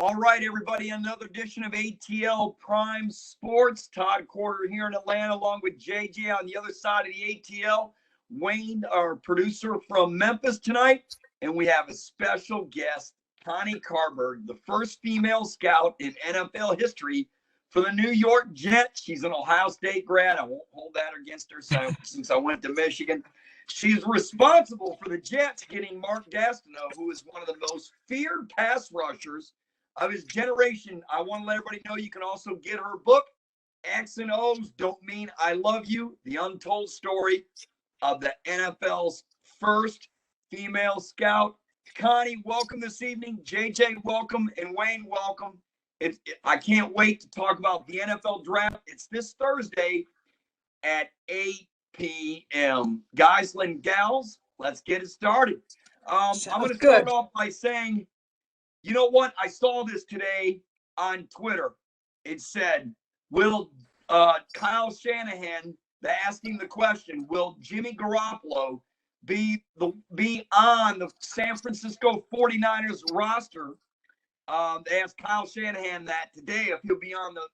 All right, everybody, another edition of ATL Prime Sports. Todd Corder here in Atlanta, along with JJ on the other side of the ATL. Wayne, our producer from Memphis tonight. And we have a special guest, Connie Carberg, the first female scout in NFL history for the New York Jets. She's an Ohio State grad. I won't hold that against her since I went to Michigan. She's responsible for the Jets getting Mark Gastineau, who is one of the most feared pass rushers of his generation. I want to let everybody know you can also get her book, X and O's Don't Mean I Love You, the untold story of the NFL's first female scout. Connie, welcome this evening. JJ, welcome. And Wayne, welcome. I can't wait to talk about the NFL draft. It's this Thursday at 8 p.m. Guys and gals, let's get it started. I'm going to start off by saying, you know what? I saw this today on Twitter. It said, will Kyle Shanahan, asking the question, will Jimmy Garoppolo be on the San Francisco 49ers roster? They asked Kyle Shanahan that today, if he'll be on the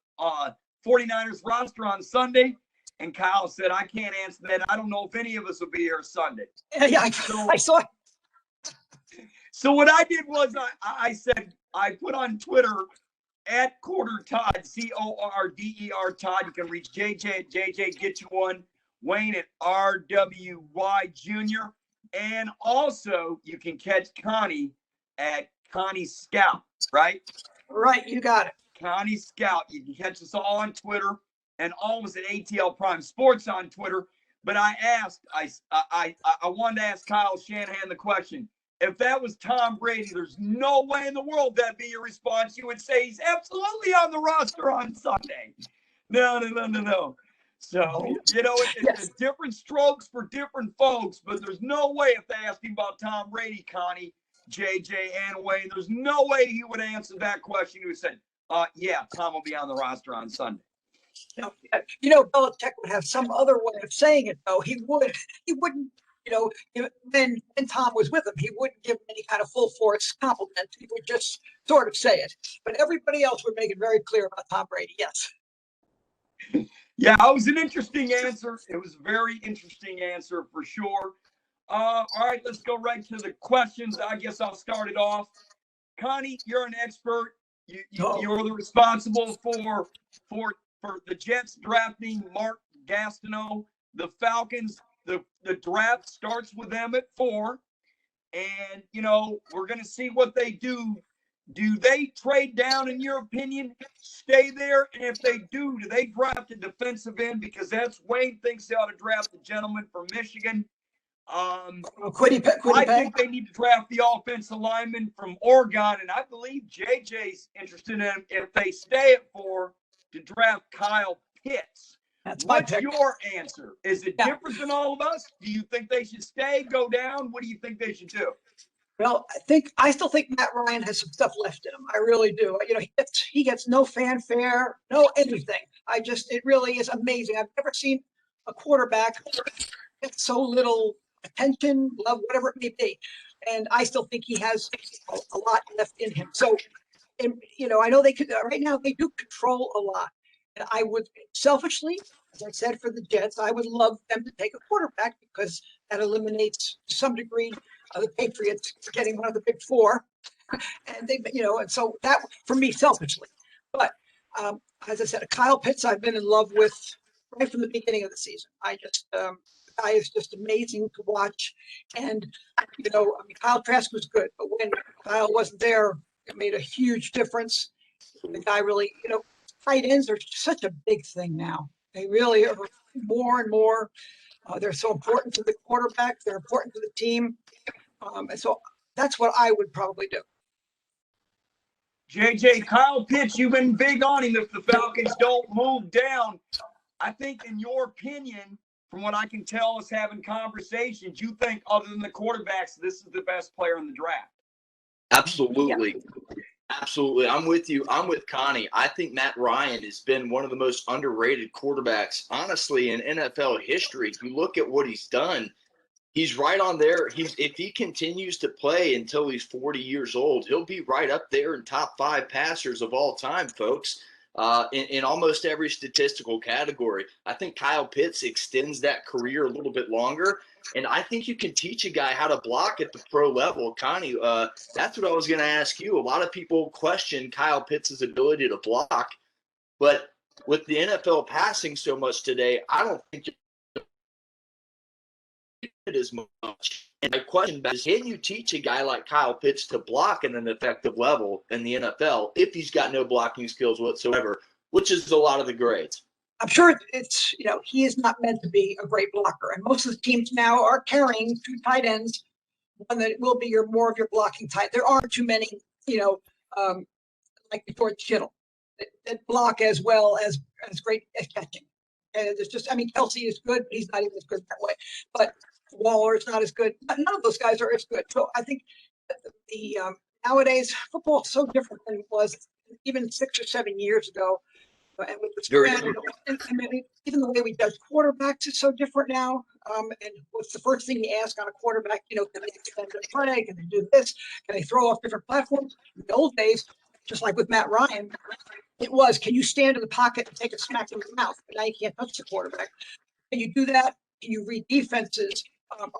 49ers roster on Sunday. And Kyle said, I can't answer that. I don't know if any of us will be here Sunday. Yeah, I saw it. So what I did was I said, I put on Twitter at Corder Todd, C-O-R-D-E-R Todd. You can reach JJ at JJ Get You One, Wayne at RWY Jr. And also you can catch Connie at Connie Scout, right? Right, you got it. Connie Scout. You can catch us all on Twitter and almost at ATL Prime Sports on Twitter. But I wanted to ask Kyle Shanahan the question. If that was Tom Brady, there's no way in the world that'd be your response. You would say he's absolutely on the roster on Sunday. No. So, you know, it's different strokes for different folks, but there's no way if they asked him about Tom Brady, Connie, JJ, and Wayne, there's no way he would answer that question. He would say, yeah, Tom will be on the roster on Sunday. You know, Belichick would have some other way of saying it, though. He wouldn't, you know, when Tom was with him, he wouldn't give any kind of full force compliment. He would just sort of say it. But everybody else would make it very clear about Tom Brady, yes. Yeah, it was an interesting answer. It was a very interesting answer for sure. All right, let's go right to the questions. I guess I'll start it off. Connie, you're an expert. You're the responsible for the Jets drafting Mark Gastineau. The Falcons, the draft starts with them at 4. And, you know, we're going to see what they do. Do they trade down, in your opinion, stay there? And if they do they draft a defensive end? Because that's Wayne thinks they ought to draft the gentleman from Michigan. I think they need to draft the offensive lineman from Oregon. And I believe JJ's interested in, if they stay at 4, to draft Kyle Pitts. What's your answer? Is it different than all of us? Do you think they should stay, go down? What do you think they should do? Well, I still think Matt Ryan has some stuff left in him. I really do. You know, he gets no fanfare, no anything. It really is amazing. I've never seen a quarterback get so little attention, love, whatever it may be. And I still think he has a lot left in him. So, you know, I know they could right now. They do control a lot. And I would selfishly, as I said, for the Jets, I would love them to take a quarterback because that eliminates to some degree the Patriots getting one of the big 4. And they, you know, and so that for me selfishly. But as I said, Kyle Pitts, I've been in love with right from the beginning of the season. The guy is just amazing to watch. And, you know, I mean, Kyle Trask was good, but when Kyle wasn't there, it made a huge difference. The guy really, you know, tight ends are such a big thing now. They really are more and more. They're so important to the quarterback. They're important to the team. And so that's what I would probably do. JJ, Kyle Pitts, you've been big on him if the Falcons don't move down. I think, in your opinion, from what I can tell us having conversations, you think, other than the quarterbacks, this is the best player in the draft. Absolutely. Yeah. Absolutely. I'm with you. I'm with Connie. I think Matt Ryan has been one of the most underrated quarterbacks, honestly, in NFL history. If you look at what he's done, He's right on there. If he continues to play until he's 40 years old, he'll be right up there in top 5 passers of all time, folks, in almost every statistical category. I think Kyle Pitts extends that career a little bit longer, and I think you can teach a guy how to block at the pro level. Connie, that's what I was going to ask you. A lot of people question Kyle Pitts' ability to block, but with the NFL passing so much today, I don't think it as much. And my question is, can you teach a guy like Kyle Pitts to block at an effective level in the NFL if he's got no blocking skills whatsoever, which is a lot of the grades? I'm sure it's, he is not meant to be a great blocker. And most of the teams now are carrying 2 tight ends, one that will be more of your blocking type. There aren't too many, like George Kittle that block as well as great at catching. And it's just, Kelsey is good, but he's not even as good that way. But Waller is not as good. None of those guys are as good. So I think the nowadays football is so different than it was even 6 or 7 years ago. And with the spread, even the way we judge quarterbacks is so different now. And what's the first thing you ask on a quarterback? Can they extend the play? Can they do this? Can they throw off different platforms? In the old days, just like with Matt Ryan, it was, can you stand in the pocket and take a smack in the mouth? But now you can't touch the quarterback. Can you do that? Can you read defenses?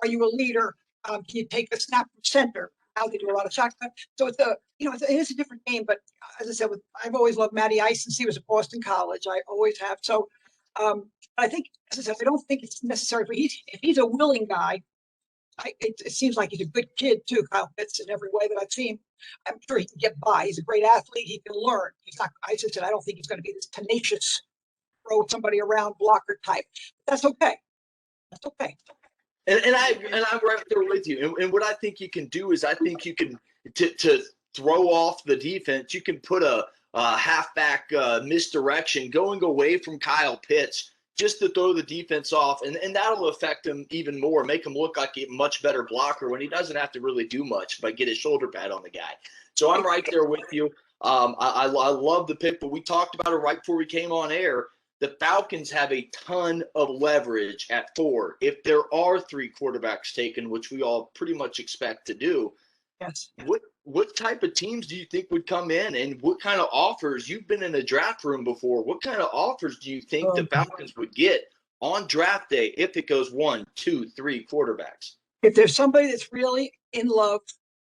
Are you a leader? Can you take a snap from center? Now they do a lot of shotgun. So it is a different game. But as I said, I've always loved Matty Ice since he was at Boston College. I always have. So I think, as I said, I don't think it's necessary. But if he's a willing guy, it seems like he's a good kid too. Kyle Pitts in every way that I've seen. I'm sure he can get by. He's a great athlete. He can learn. He's not. I just said I don't think he's going to be this tenacious, throw somebody around blocker type. But that's okay. That's okay. And I'm right there with you. And what I think you can do is I think you can to throw off the defense. You can put a halfback misdirection going away from Kyle Pitts just to throw the defense off, and that'll affect him even more, make him look like a much better blocker when he doesn't have to really do much but get his shoulder pad on the guy. So I'm right there with you. I love the pick, but we talked about it right before we came on air. The Falcons have a ton of leverage at 4. If there are 3 quarterbacks taken, which we all pretty much expect to do, yes. What type of teams do you think would come in, and what kind of offers? You've been in a draft room before. What kind of offers do you think the Falcons would get on draft day if it goes 1, 2, 3 quarterbacks? If there's somebody that's really in love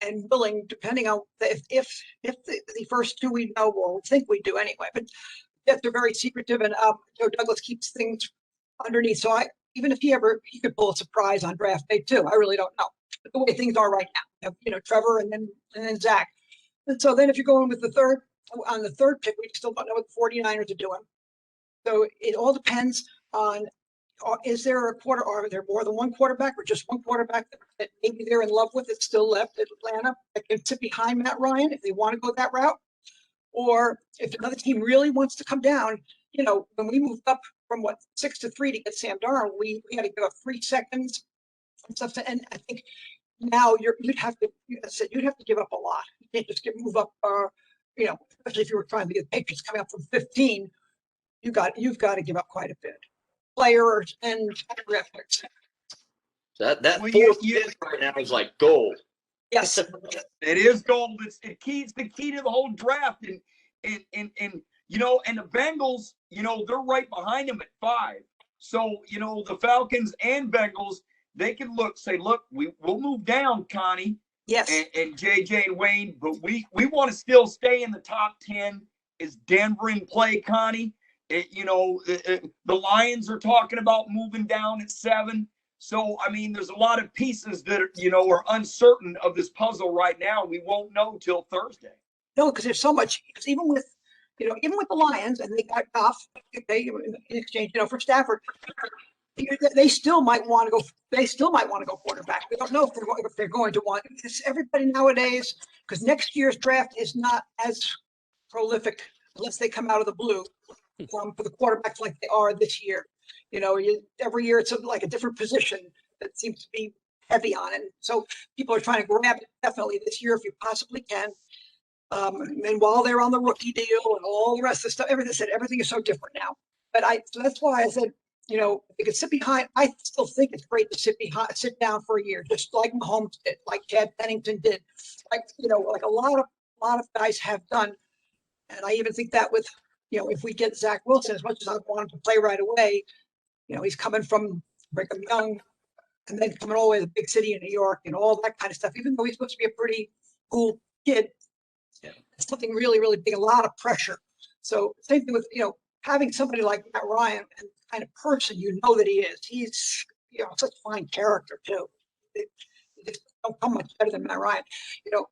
and willing, depending on if the first 2 we know, or think we do anyway, but if they're very secretive, and Joe Douglas keeps things underneath. So even if he could pull a surprise on draft day too. I really don't know. But the way things are right now, Trevor and then Zach. And so then if you're going with the third pick, we still don't know what the 49ers are doing. So it all depends on, is there are there more than one quarterback, or just one quarterback that maybe they're in love with that's still left at Atlanta that can sit behind Matt Ryan if they want to go that route? Or if another team really wants to come down, when we moved up from 6 to 3 to get Sam Darnold, we had to give up 3 seconds and stuff. And I think now you'd have to give up a lot. You can't just move up, especially if you were trying to get Patriots coming up from 15. You've got to give up quite a bit, players and draft picks. That fourth pick right now is like gold. Yes, it is gold. It's the key to the whole draft, and the Bengals, they're right behind them at 5. So the Falcons and Bengals, they can say, look, we'll move down, Connie, yes, and JJ and Wayne, but we want to still stay in the top 10. Is Denver in play, Connie? The Lions are talking about moving down at 7. So, there's a lot of pieces that are uncertain of this puzzle right now. We won't know till Thursday. No, because there's so much. Because even with the Lions, and they got Goff, in exchange, for Stafford, they still might want to go. They still might want to go quarterback. We don't know if they're going to want. Because everybody nowadays, because next year's draft is not as prolific unless they come out of the blue for the quarterbacks like they are this year. Every year it's like a different position that seems to be heavy on it. So people are trying to grab it definitely this year if you possibly can. And while they're on the rookie deal and all the rest of the stuff, everything is so different now. But so that's why I said you know, they could sit behind. I still think it's great to sit down for a year, just like Mahomes did, like Chad Pennington did, like, you know, like a lot of guys have done. And I even think that with, you know, if we get Zach Wilson, as much as I want him to play right away, you know, he's coming from Brigham Young and then coming all the way to the big city in New York and all that kind of stuff, even though he's supposed to be a pretty cool kid, it's something really, really big, a lot of pressure. So same thing with, you know, having somebody like Matt Ryan and the kind of person you know that he is. He's, you know, such a fine character too. It just don't come much better than Matt Ryan. You know,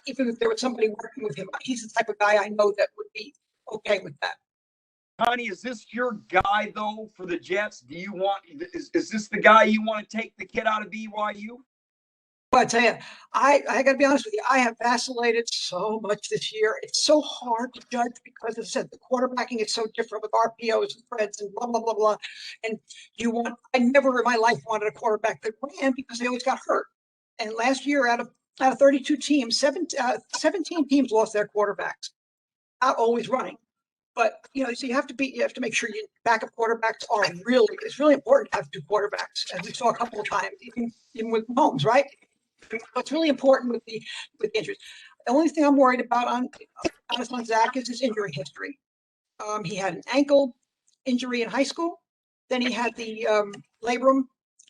even if there was somebody working with him, he's the type of guy I know that would be okay with that. Connie, is this your guy though for the Jets? Do you want is this the guy you want to take the kid out of BYU? But I tell you, I got to be honest with you. I have vacillated so much this year. It's so hard to judge because, as I said, the quarterbacking is so different with RPOs and spreads and blah blah blah blah. And I never in my life wanted a quarterback that ran because they always got hurt. And last year, out of 32 teams, 17 teams lost their quarterbacks. Not always running, but you know, so you have to make sure your backup quarterbacks are really. It's really important to have two quarterbacks, as we saw a couple of times, even with Mahomes, right? What's really important with the injuries. The only thing I'm worried about on Zach is his injury history. He had an ankle injury in high school. Then he had the labrum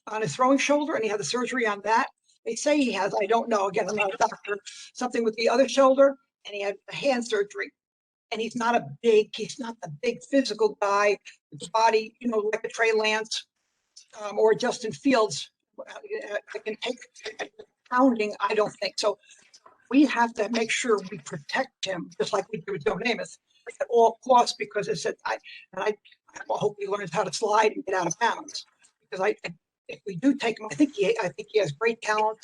on his throwing shoulder, and he had the surgery on that. They say he has, I don't know, again, I'm not a doctor, something with the other shoulder, and he had a hand surgery. And he's not the big physical guy with the body, you know, like a Trey Lance or Justin Fields. I can take pounding, I don't think. So we have to make sure we protect him, just like we do with Joe Namath, at all costs, because I said, I hope he learns how to slide and get out of bounds. Because if we do take him, I think he has great talent.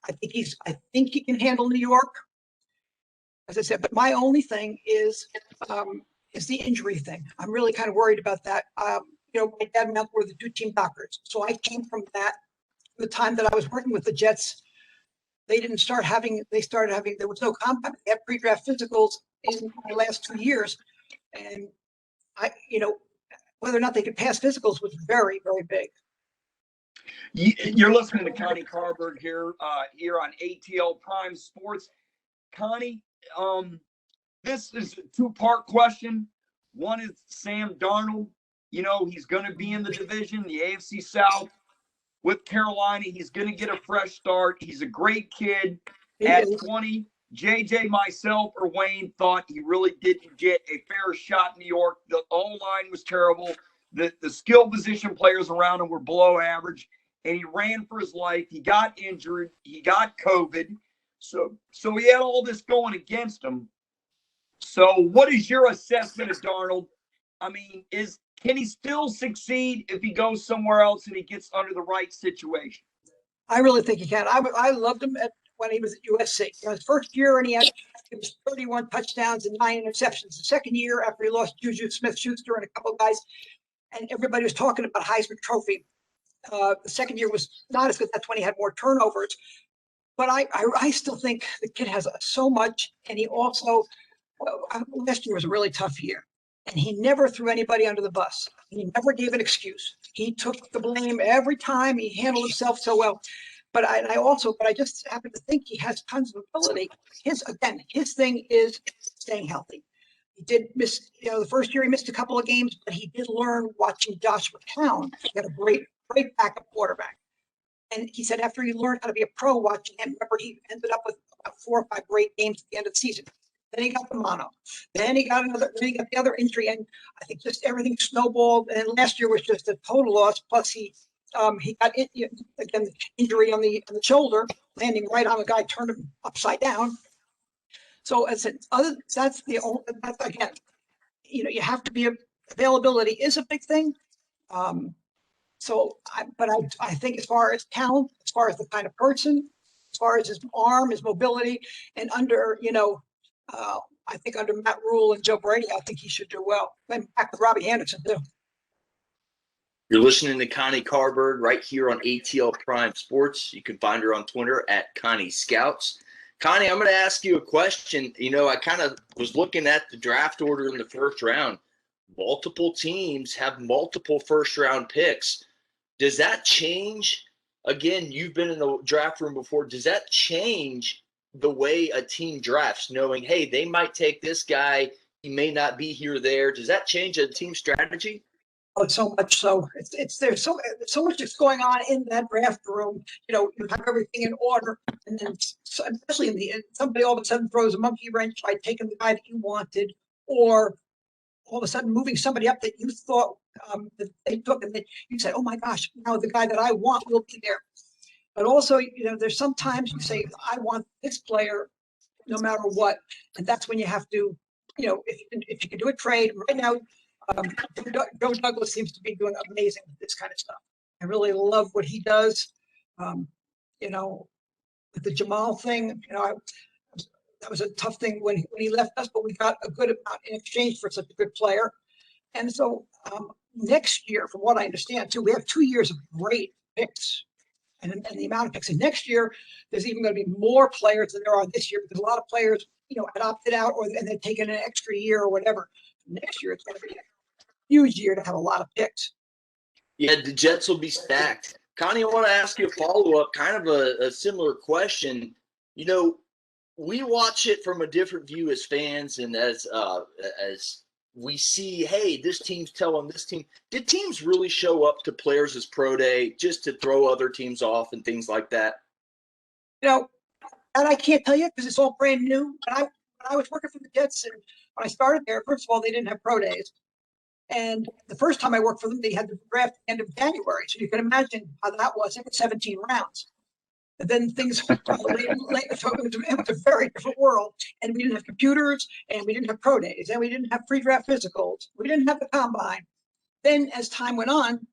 I think he can handle New York, as I said. But my only thing is the injury thing. I'm really kind of worried about that. You know, my dad and Mel were the two team doctors, so I came from that. The time that I was working with the Jets, they started having, there was no compound. They had pre-draft physicals in the last 2 years. And you know, whether or not they could pass physicals was very, very big. You're listening to Connie Carberg here on ATL Prime Sports. Connie, this is a two-part question. One is Sam Darnold. You know, he's going to be in the division, the AFC South. With Carolina, he's going to get a fresh start. He's a great kid. At 20, JJ, myself, or Wayne thought he really didn't get a fair shot in New York. The O-line was terrible. The skill position players around him were below average, and he ran for his life. He got injured. He got COVID. So he had all this going against him. So what is your assessment of Darnold? I mean, can he still succeed if he goes somewhere else and he gets under the right situation? I really think he can. I loved him when he was at USC. His first year, and he was 31 touchdowns and 9 interceptions. The second year, after he lost Juju Smith-Schuster and a couple of guys, and everybody was talking about Heisman Trophy. The second year was not as good. That's when he had more turnovers. But I still think the kid has so much, and he also last year was a really tough year. And he never threw anybody under the bus. He never gave an excuse. He took the blame every time. He handled himself so well. But I just happen to think he has tons of ability. His thing is staying healthy. He did miss, you know, the first year he missed a couple of games, but he did learn watching Josh McCown. He had a great backup quarterback. And he said after he learned how to be a pro watching him, remember, he ended up with about 4 or 5 great games at the end of the season. Then he got the mono. Then he got the other injury, and I think just everything snowballed. And last year was just a total loss. Plus, he got again injury on the shoulder, landing right on the guy, turned him upside down. So as that's again, you know, you have to be availability is a big thing. I think as far as talent, as far as the kind of person, as far as his arm, his mobility, and under, you know. I think under Matt Rule and Joe Brady, I think he should do well. And back with Robbie Anderson, too. You're listening to Connie Carberg right here on ATL Prime Sports. You can find her on Twitter at Connie Scouts. Connie, I'm going to ask you a question. You know, I kind of was looking at the draft order in the first round. multiple teams have multiple first-round picks. Does that change? Again, you've been in the draft room before. Does that change the way a team drafts, knowing, hey, they might take this guy, he may not be here or there? Does that change a team strategy? Oh, so much so. There's so much that's going on in that draft room. You have everything in order, and then especially in the end, somebody all of a sudden throws a monkey wrench by taking the guy that you wanted, or all of a sudden moving somebody up that you thought that they took, and then you say, "Oh my gosh, now the guy that I want will be there." But also, there's sometimes you say, "I want this player, no matter what," and that's when you have to, if you can do a trade right now. Joe Douglas seems to be doing amazing with this kind of stuff. I really love what he does. With the Jamal thing, that was a tough thing when he left us, but we got a good amount in exchange for such a good player. And so next year, from what I understand, too, we have 2 years of great picks. And the amount of picks. And next year, there's even going to be more players than there are this year because a lot of players, had opted out and they're taking an extra year or whatever. Next year, it's going to be a huge year to have a lot of picks. Yeah, the Jets will be stacked. Connie, I want to ask you a follow-up, kind of a similar question. We watch it from a different view as fans and as we see, hey, this team's telling this team. Did teams really show up to players' pro day just to throw other teams off and things like that? And I can't tell you because it's all brand new. But when I was working for the Jets and when I started there, first of all, they didn't have pro days. And the first time I worked for them, they had the draft at the end of January. So you can imagine how that was. It was 17 rounds. And then things went late. So it was a very different world. And we didn't have computers, and we didn't have pro days, and we didn't have pre-draft physicals. We didn't have the combine. Then as time went on,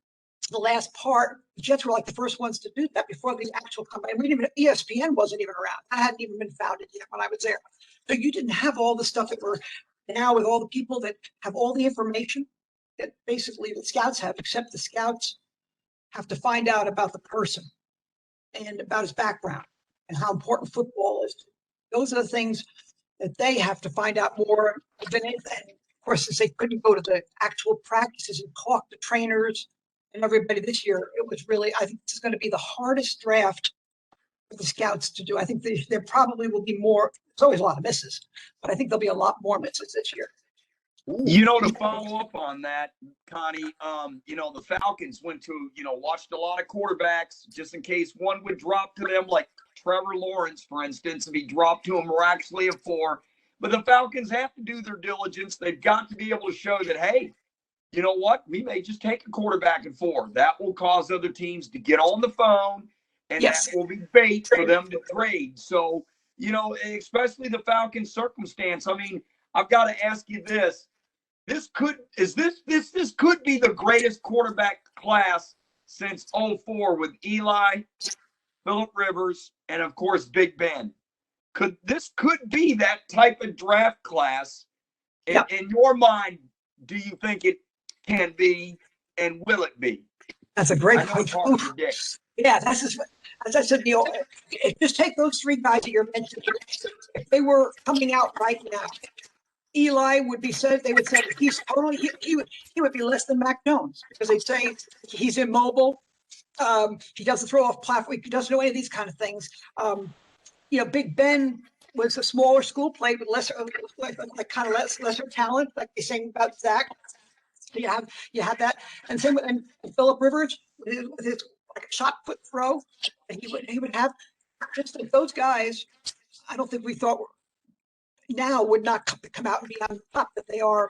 the last part, the Jets were like the first ones to do that before the actual combine. ESPN wasn't even around. I hadn't even been founded yet when I was there. So you didn't have all the stuff that we're now with all the people that have all the information that basically the scouts have, except the scouts have to find out about the person and about his background and how important football is. Those are the things that they have to find out more than anything. Of course, since they couldn't go to the actual practices and talk to trainers and everybody this year, it was really, I think this is going to be the hardest draft for the scouts to do. I think there probably will be more. There's always a lot of misses, but I think there'll be a lot more misses this year. To follow up on that, Connie, the Falcons went to, watched a lot of quarterbacks just in case one would drop to them, like Trevor Lawrence, for instance, if he dropped to him miraculously at 4. But the Falcons have to do their diligence. They've got to be able to show that, hey, you know what? We may just take a quarterback at 4. That will cause other teams to get on the phone, and Yes. that will be bait for them to trade. So, especially the Falcons circumstance. I mean, I've got to ask you this. This could be the greatest quarterback class since 2004 with Eli, Phillip Rivers, and of course Big Ben. Could be that type of draft class? In your mind, do you think it can be, and will it be? That's a great question. Yeah, as I said, just take those 3 guys that you're mentioning. If they were coming out right now, Eli would be said. They would say he's totally. He would be less than Mac Jones because they'd say he's immobile. He doesn't throw off platform. He doesn't know any of these kind of things. Big Ben was a smaller school, played with lesser talent, like they saying about Zach. You have that, and same with and Phillip Rivers with his like shot put throw. He would have just like those guys. I don't think we thought now would not come out and be on top that they are.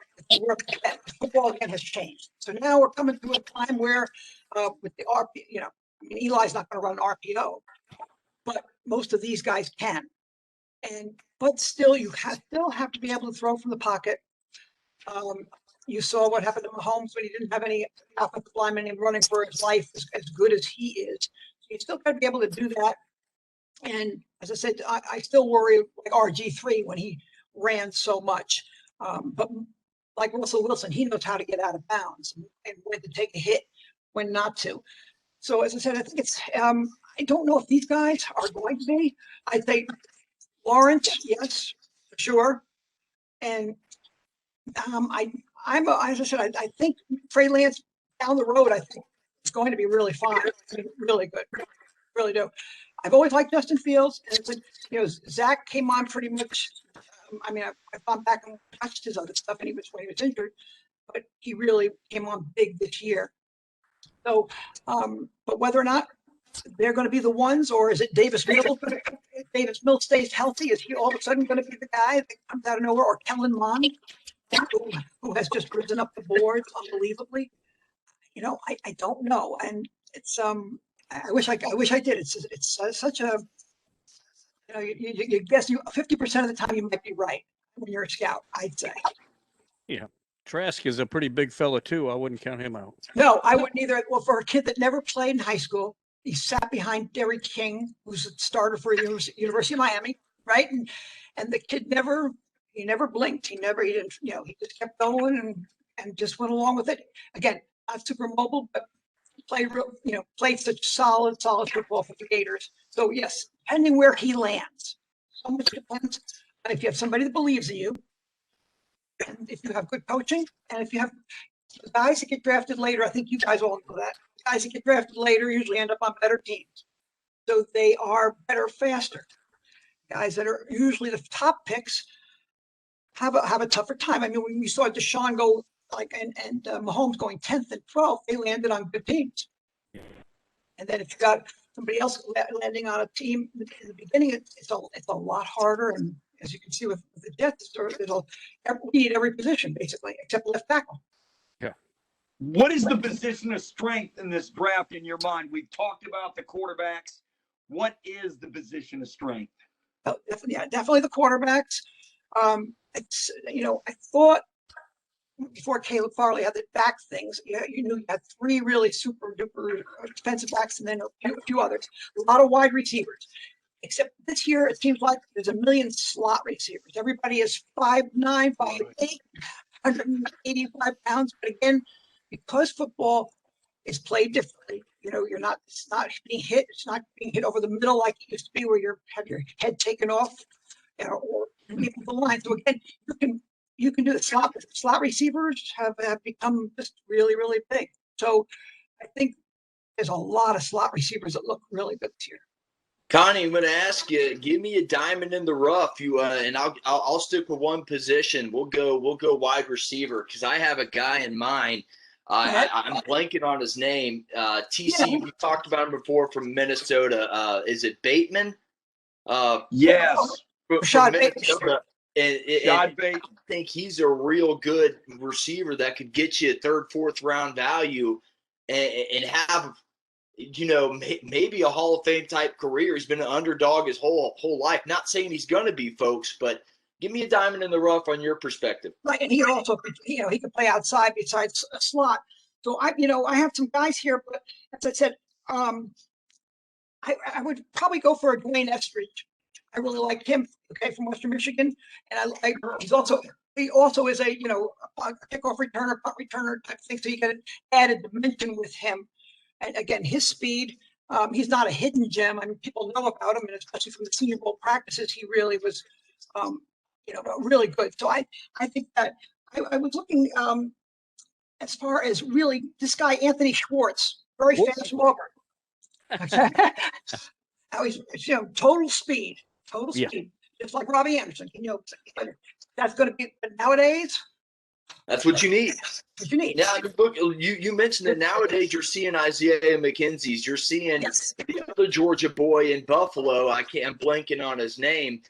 Football again has changed. So now we're coming to a time where with the RP, Eli's not going to run an RPO, but most of these guys can. But still, you still have to be able to throw from the pocket. You saw what happened to Mahomes when he didn't have any offensive lineman running for his life as good as he is. So you still got to be able to do that. And as I said, I still worry like RG3 when he ran so much. But like Russell Wilson, he knows how to get out of bounds and when to take a hit, when not to. So as I said, I think it's I don't know if these guys are going to be. I think Lawrence, yes, for sure. And as I said, I think Trey Lance down the road, I think it's going to be really fine. I mean, really good. Really do. I've always liked Justin Fields. And, Zach came on pretty much. I mean, I've gone back and watched his other stuff, and when he was injured, but he really came on big this year. So, but whether or not they're going to be the ones, or is it Davis Mills? If Davis Mills stays healthy, is he all of a sudden going to be the guy that comes out of nowhere, or Kellen Mond, who has just risen up the boards unbelievably? I don't know, and it's I wish I did. It's such a you guess 50% of the time you might be right when you're a scout, I'd say. Yeah. Trask is a pretty big fella too. I wouldn't count him out. No, I wouldn't either. Well, for a kid that never played in high school, he sat behind Derek King, who's a starter for University of Miami, right? And the kid never blinked. He didn't, he just kept going and just went along with it. Again, not super mobile, but played such solid football for the Gators. So yes, depending where he lands, so much depends. But if you have somebody that believes in you, and if you have good coaching, and if you have the guys that get drafted later, I think you guys all know that. The guys that get drafted later usually end up on better teams. So they are better, faster. Guys that are usually the top picks have a tougher time. I mean, when we saw Deshaun go and Mahomes going 10th and 12th, they landed on good teams. And then if you got somebody else landing on a team in the beginning, it's a lot harder. And as you can see with the Jets, we need every position basically except left tackle. Yeah. What is the position of strength in this draft in your mind? We've talked about the quarterbacks. What is the position of strength? Definitely the quarterbacks. I thought before Caleb Farley had the back things, you knew you had three really super duper expensive backs and then a few others. A lot of wide receivers. Except this year, it seems like there's a million slot receivers. Everybody is 5'9", 5'8", 185 pounds. But again, because football is played differently, it's not being hit. It's not being hit over the middle like it used to be, where you have your head taken off, or the line. So again, you can do the slot receivers have become just really, really big. So I think there's a lot of slot receivers that look really good this year. Connie, I'm going to ask you, give me a diamond in the rough. And I'll stick with one position. We'll go wide receiver, because I have a guy in mind. I'm blanking on his name. TC, we talked about him before, from Minnesota. Is it Bateman? Yes. Rashad Bateman. I think he's a real good receiver that could get you a third, fourth round value and have, maybe a Hall of Fame type career. He's been an underdog his whole life. Not saying he's going to be, folks, but give me a diamond in the rough on your perspective. Right, and he also, he can play outside besides a slot. So I have some guys here, but as I said, I would probably go for a Dwayne Estridge. I really like him. Okay, from Western Michigan, and he also is a kickoff returner, punt returner type thing. So you get an added dimension with him. And again, his speed. He's not a hidden gem. I mean, people know about him, and especially from the Senior Bowl practices, he really was, really good. So I think that I was looking as far as really this guy Anthony Schwartz, very fast from Auburn. How he's total speed, just like Robbie Anderson. That's going to be nowadays. That's what you need. What you need. Yeah, look, you mentioned that nowadays you're seeing Isaiah McKenzie's, you're seeing the other Georgia boy in Buffalo. I'm blanking on his name.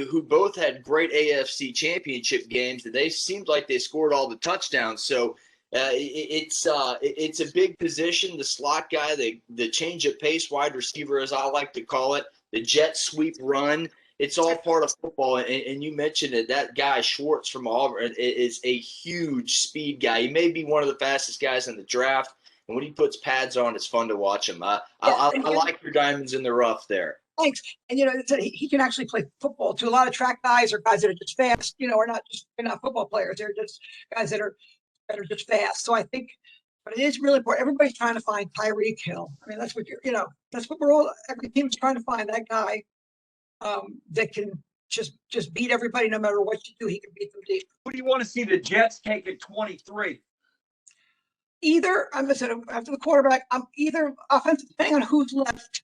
Who both had great AFC championship games, and they seemed like they scored all the touchdowns. So it's a big position. The slot guy, the change of pace wide receiver, as I like to call it, the jet sweep run. It's all part of football. And you mentioned it. That guy Schwartz from Auburn is a huge speed guy. He may be one of the fastest guys in the draft. And when he puts pads on, it's fun to watch him. I like your diamonds in the rough there. Thanks. And he can actually play football too. A lot of track guys are guys that are just fast. They're not football players. They're just guys that are just fast. So I think, but it is really important. Everybody's trying to find Tyreek Hill. I mean, that's what every team is trying to find, that guy that can just beat everybody no matter what you do. He can beat them deep. Who do you want to see the Jets take at 23? Either I'm going to say after the quarterback, I'm either offensive, depending on who's left.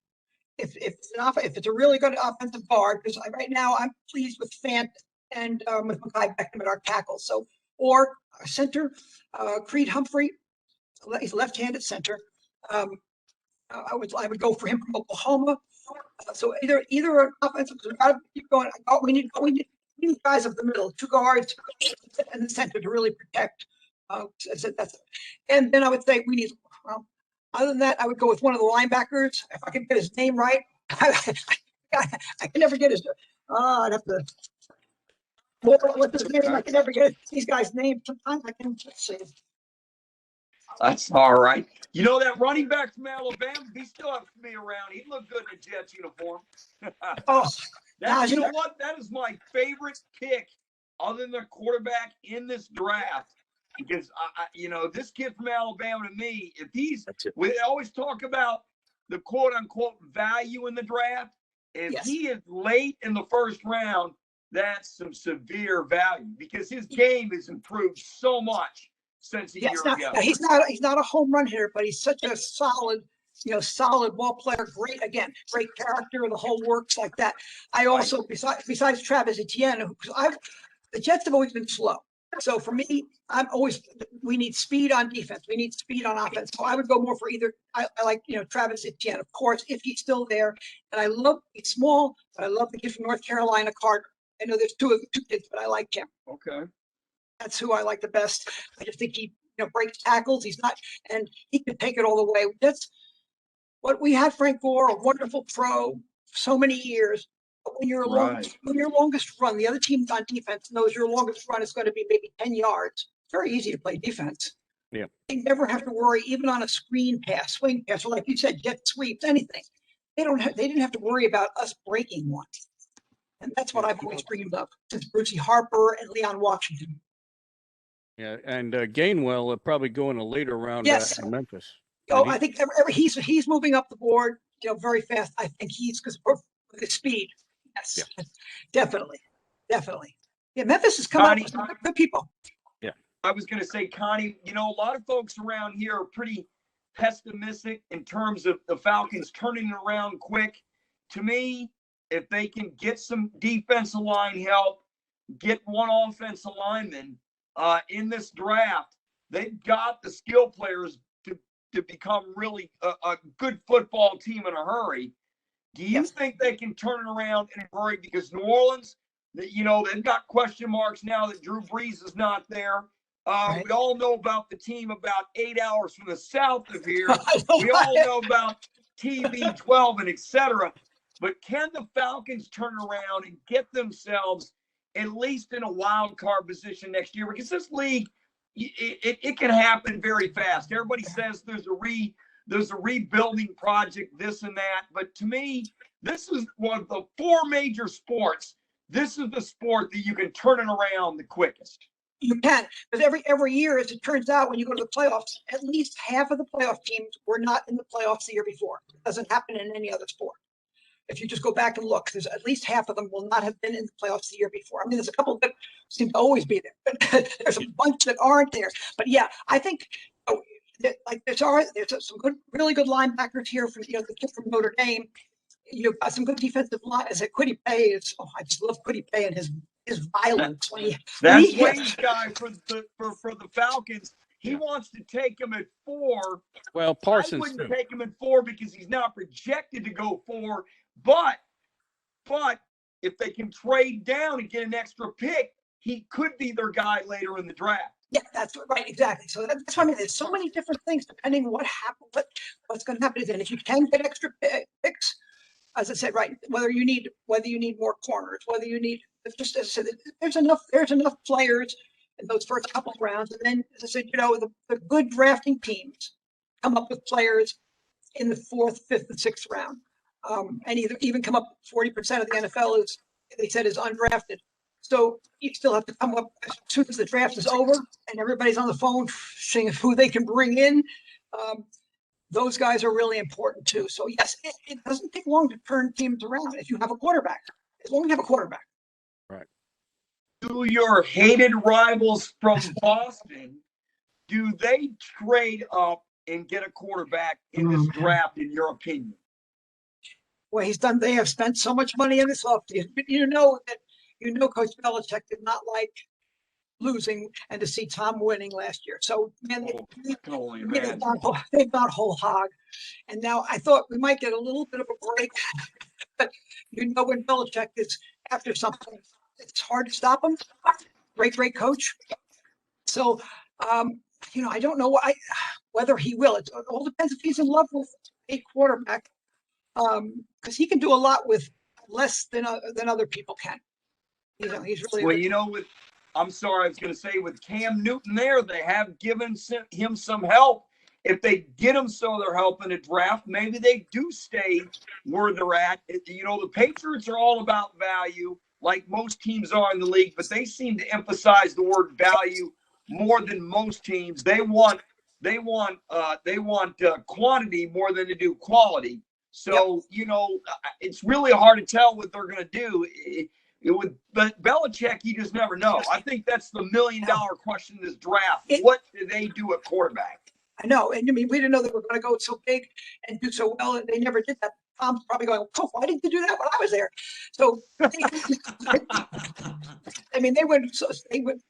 If it's a really good offensive guard, because right now I'm pleased with Fant and with Mekhi Beckham at our tackles. So, or our center, Creed Humphrey, he's left-handed center. I would go for him from Oklahoma. So either an offensive, we got to keep going. We need guys up the middle, 2 guards and the center to really protect. And then I would say we need. Well, other than that, I would go with one of the linebackers. If I can get his name right, I can never get his. I'd have to. What's his name? I can never get these guys' names. Sometimes I can just say. That's all right. You know that running back from Alabama, he still has to be around. He looked good in a Jets uniform. Oh, You know what? That is my favorite pick other than the quarterback in this draft. Because, this kid from Alabama, to me, if we always talk about the quote-unquote value in the draft. If he is late in the first round, that's some severe value because his game has improved so much since a year ago. He's not a home run hitter, but he's such a solid ball player. Great character, the whole works like that. I also, besides Travis Etienne, the Jets have always been slow. So for me, we need speed on defense. We need speed on offense. So I would go more for either. I like, Travis Etienne, of course, if he's still there. And he's small, but I love the kid from North Carolina, Carter. I know there's two kids, but I like him. Okay. That's who I like the best. I just think he, breaks tackles. He's not, and he can take it all the way. That's what we had. Frank Gore, a wonderful pro, so many years. But when your longest run, the other team on defense knows your longest run is going to be maybe 10 yards. It's very easy to play defense. Yeah. They never have to worry, even on a screen pass, swing pass, or like you said, jet sweeps, anything. They didn't have to worry about us breaking one. And that's what I've always dreamed of since Brucey Harper and Leon Washington. Yeah, and Gainwell probably go in a later round in Memphis. I think he's moving up the board, very fast. I think he's because with his speed. Yes, definitely. Yeah, Memphis is coming up with some good people. Yeah, I was going to say, Connie, a lot of folks around here are pretty pessimistic in terms of the Falcons turning it around quick. To me, if they can get some defensive line help, get one offensive lineman in this draft, they've got the skill players to become really a good football team in a hurry. Do you think they can turn it around in a hurry? Because New Orleans, they've got question marks now that Drew Brees is not there. We all know about the team about 8 hours from the south of here. We all know about TB12 and et cetera. But can the Falcons turn around and get themselves at least in a wild card position next year? Because this league, it can happen very fast. Everybody says there's a rebuilding project, this and that. But to me, this is one of the 4 major sports. This is the sport that you can turn it around the quickest. You can, because every year, as it turns out, when you go to the playoffs, at least half of the playoff teams were not in the playoffs the year before. It doesn't happen in any other sport. If you just go back and look, there's at least half of them will not have been in the playoffs the year before. I mean, there's a couple that seem to always be there, but there's a bunch that aren't there. But yeah, I think there's some really good linebackers here from the kid from Notre Dame. You've got some good defensive line. As a Kwity Paye I just love Kwity Paye and his violence. That's Wayne's guy for the Falcons. He wants to take him at 4. Well, Parsons I wouldn't take him at 4 because he's not projected to go 4. But if they can trade down and get an extra pick, he could be their guy later in the draft. Yeah, that's right, exactly. So that's what I mean. There's so many different things depending what what's going to happen. And if you can get extra picks, as I said, right, whether you need more corners, whether you need just as I said, there's enough players in those first couple of rounds, and then as I said, the good drafting teams come up with players in the 4th, 5th, and 6th round. And even come up 40% of the NFL is undrafted. So you still have to come up as soon as the draft is over and everybody's on the phone seeing who they can bring in. Those guys are really important too. So yes, it doesn't take long to turn teams around if you have a quarterback. As long as you have a quarterback. to your hated rivals from Boston, do they trade up and get a quarterback in this draft, in your opinion? Well, they have spent so much money in this offseason. But Coach Belichick did not like losing and to see Tom winning last year. So, man, I can only they've imagine. gone whole hog. And now I thought we might get a little bit of a break. But when Belichick is after something, it's hard to stop him. Great coach. So, I don't know whether he will. It all depends if he's in love with a quarterback, because he can do a lot with less than other people can. He's really well. I'm sorry, I was going to say with Cam Newton there, they have given him some help. If they get him so they're helping a draft, maybe they do stay where they're at. The Patriots are all about value, like most teams are in the league, but they seem to emphasize the word value more than most teams. They want quantity more than they do quality. So, it's really hard to tell what they're going to do. But Belichick, you just never know. I think that's the $1 million question in this draft. What do they do at quarterback? I know. And we didn't know they were going to go so big and do so well. And they never did that. Tom's probably going, oh, why didn't you do that when I was there? So, they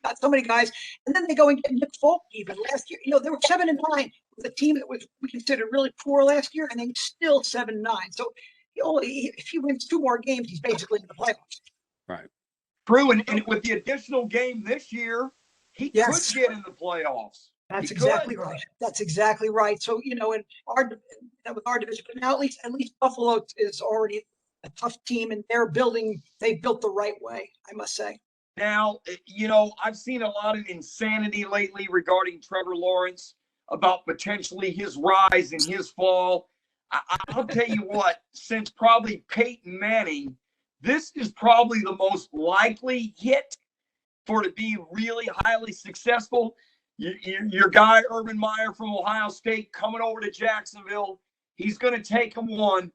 got so many guys. And then they go and get Nick Folk even last year. They were 7-9 with a team that we considered really poor last year, and they still 7-9. So if he wins 2 more games, he's basically in the playoffs. Right. True. And with the additional game this year, he could get in the playoffs. That's exactly right. That's exactly right. So, with our division, but now at least Buffalo is already a tough team, and they built the right way, I must say. Now, I've seen a lot of insanity lately regarding Trevor Lawrence about potentially his rise and his fall. I'll tell you what, since probably Peyton Manning, this is probably the most likely hit for to be really highly successful. Your guy, Urban Meyer from Ohio State, coming over to Jacksonville. He's going to take him one.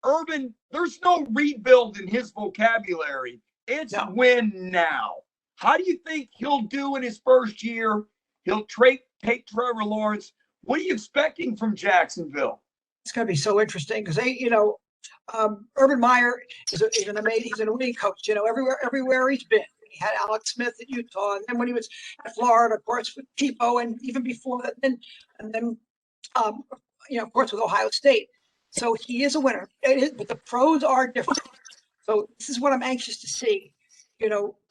Urban, there's no rebuild in his vocabulary. It's win now. How do you think he'll do in his first year? He'll take Trevor Lawrence. What are you expecting from Jacksonville? It's going to be so interesting because Urban Meyer is an amazing. He's an winning coach. Everywhere he's been. He had Alex Smith at Utah, and then when he was at Florida, of course, with Tebow, and even before that, and then of course, with Ohio State. So he is a winner. But the pros are different. So this is what I'm anxious to see.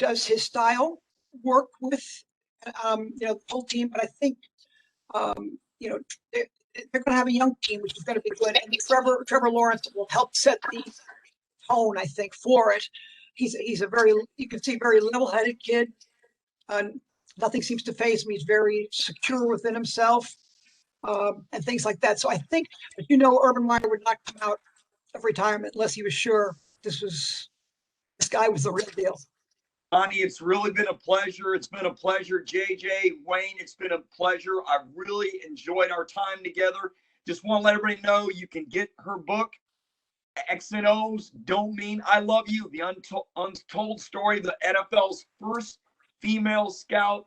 Does his style work with the whole team? But I think they're going to have a young team, which is going to be good. And Trevor Lawrence will help set the tone, I think, for it. He's a you can see very level-headed kid. Nothing seems to faze him. He's very secure within himself, and things like that. So I think, but Urban Meyer would not come out of retirement unless he was sure this guy was the real deal. Connie, it's really been a pleasure. It's been a pleasure. JJ, Wayne, it's been a pleasure. I've really enjoyed our time together. Just want to let everybody know you can get her book, X and O's Don't Mean I Love You, the untold story of the NFL's first female scout.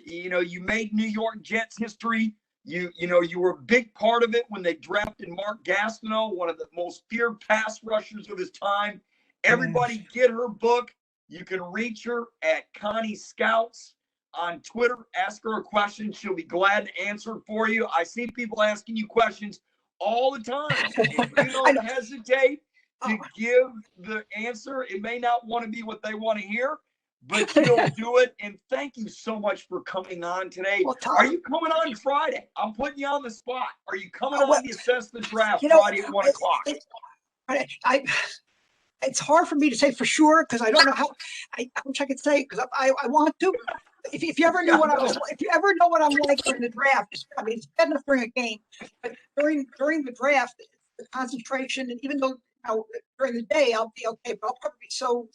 You made New York Jets history. You were a big part of it when they drafted Mark Gastineau, one of the most feared pass rushers of his time. Everybody get her book. You can reach her at Connie Scouts on Twitter. Ask her a question. She'll be glad to answer it for you. I see people asking you questions all the time. If you don't hesitate to give the answer, it may not want to be what they want to hear, but you'll do it. And thank you so much for coming on today. Well, Tom, are you coming on Friday? I'm putting you on the spot. Are you coming on to assess the draft Friday at 1 o'clock? It's hard for me to say for sure because I don't know how. I wish I could say because I want to. If you ever knew what I'm like during the draft, it's bad enough during a game, but during the draft, the concentration, and even though during the day I'll be okay, but I'll probably be so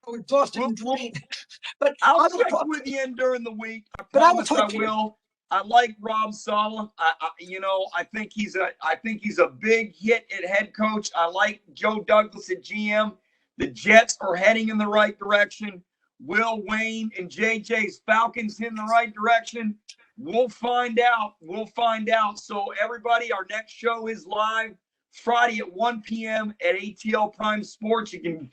exhausted and drained. But I'll check with you in during the week. I promise I will. I like Rob Saleh. I think he's a big hit at head coach. I like Joe Douglas at GM. The Jets are heading in the right direction. Will, Wayne, and JJ's Falcons in the right direction? We'll find out. We'll find out. So everybody, our next show is live Friday at 1 p.m. at ATL Prime Sports. You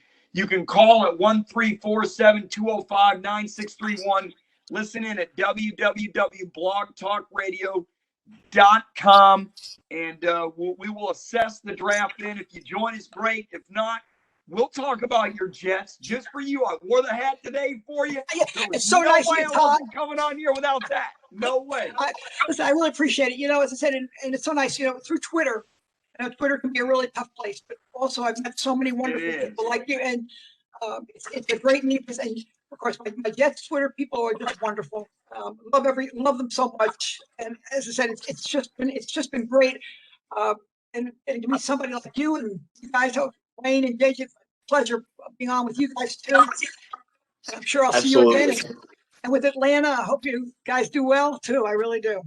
can call at 1-347-205-9631. Listen in at www.blogtalkradio.com, and we will assess the draft then. If you join us, great. If not, we'll talk about your Jets just for you. I wore the hat today for you. It's so nice of you, I Todd. wasn't coming on here without that. No way. Listen, I really appreciate it. As I said, and it's so nice, through Twitter. Twitter can be a really tough place, but also I've met so many wonderful people like you, and it's a great meet. And of course, my Jets Twitter people are just wonderful. Love them so much. And as I said, it's just been great. And to meet somebody like you and you guys, Wayne and JJ, pleasure being on with you guys too. And I'm sure I'll see you again. And with Atlanta, I hope you guys do well too. I really do.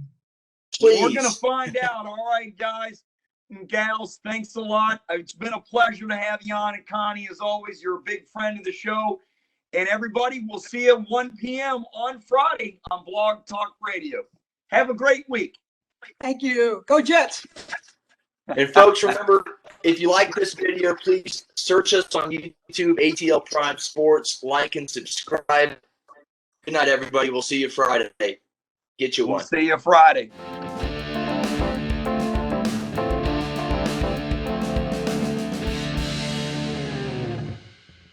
Please. We're gonna find out. All right, guys and gals, thanks a lot. It's been a pleasure to have you on. And Connie, as always, you're a big friend of the show. And everybody, we'll see you at 1 p.m. on Friday on Blog Talk Radio. Have a great week. Thank you. Go Jets. And folks, remember, if you like this video, please search us on YouTube, ATL Prime Sports, like and subscribe. Good night, everybody. We'll see you Friday. Get you one. We'll see you Friday.